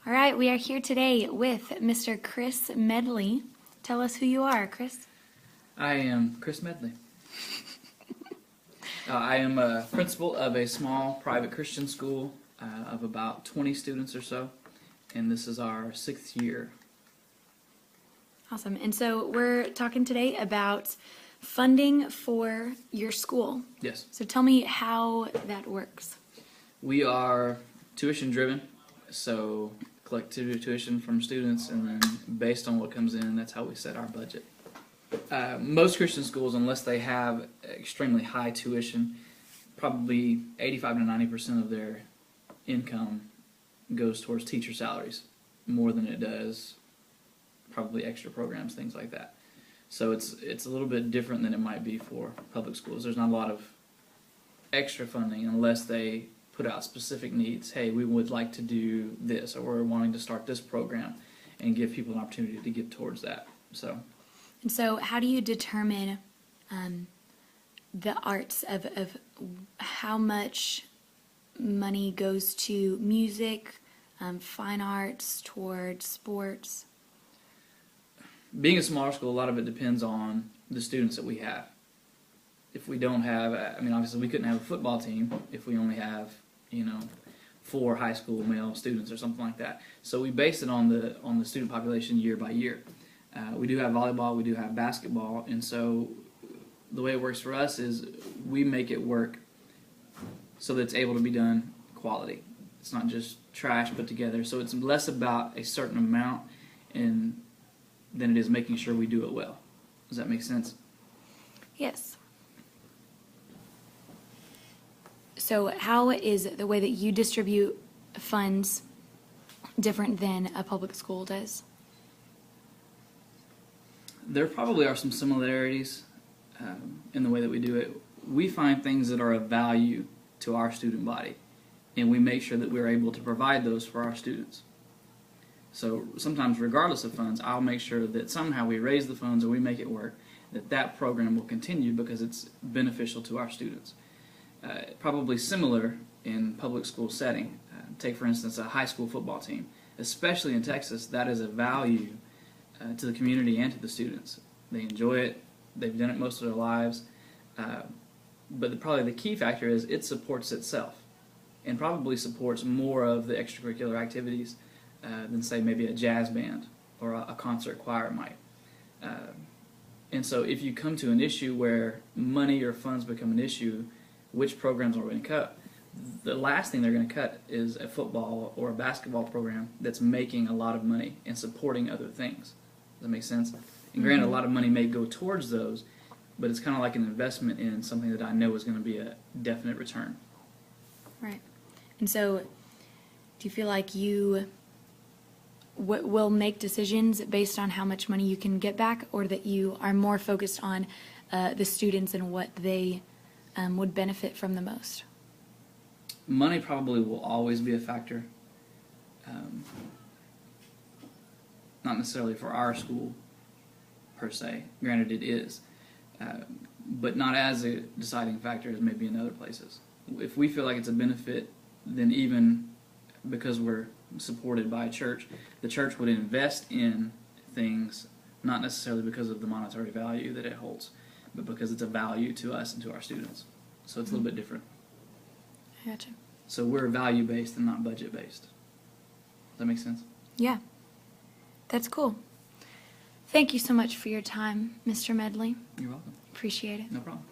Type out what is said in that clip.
All right, we are here today with Mr. Chris Medley. Tell us who you are, Chris. I am Chris Medley. I am a principal of a small private Christian school of about 20 students or so, and this is our 6th year. Awesome. And so we're talking today about funding for your school. Yes. So tell me how that works. We are tuition driven, so collect tuition from students, and then based on what comes in, that's how we set our budget. Most Christian schools, unless they have extremely high tuition, probably 85 to 90% of their income goes towards teacher salaries, more than it does probably extra programs, things like that. So it's a little bit different than it might be for public schools. There's not a lot of extra funding unless they put out specific needs. Hey, we would like to do this, or we're wanting to start this program, and give people an opportunity to get towards that. And so how do you determine the arts of how much money goes to music, fine arts, towards sports? Being a smaller school, a lot of it depends on the students that we have. If we don't have, obviously we couldn't have a football team if we only have, 4 high school male students or something like that. So we base it on the student population year by year. We do have volleyball, we do have basketball, and so the way it works for us is we make it work so that it's able to be done quality. It's not just trash put together. So it's less about a certain amount than it is making sure we do it well. Does that make sense? Yes. So how is the way that you distribute funds different than a public school does? There probably are some similarities in the way that we do it. We find things that are of value to our student body, and we make sure that we're able to provide those for our students. So sometimes, regardless of funds, I'll make sure that somehow we raise the funds or we make it work, that program will continue because it's beneficial to our students. Probably similar in public school setting. Take, for instance, a high school football team. Especially in Texas, that is a value to the community and to the students. They enjoy it. They've done it most of their lives. But probably the key factor is it supports itself and probably supports more of the extracurricular activities than, say, maybe a jazz band or a concert choir might. And so if you come to an issue where money or funds become an issue, which programs are we going to cut? The last thing they're going to cut is a football or a basketball program that's making a lot of money and supporting other things. Does that make sense? And granted, a lot of money may go towards those, but it's kind of like an investment in something that I know is going to be a definite return. Right. And so do you feel like you will make decisions based on how much money you can get back, or that you are more focused on the students and what they would benefit from the most? Money probably will always be a factor. Not necessarily for our school, per se. Granted, it is. But not as a deciding factor as maybe in other places. If we feel like it's a benefit, then even because we're supported by a church, the church would invest in things not necessarily because of the monetary value that it holds, but because it's a value to us and to our students. So it's a little bit different. I gotcha. So we're value-based and not budget-based. Does that make sense? Yeah. That's cool. Thank you so much for your time, Mr. Medley. You're welcome. Appreciate it. No problem.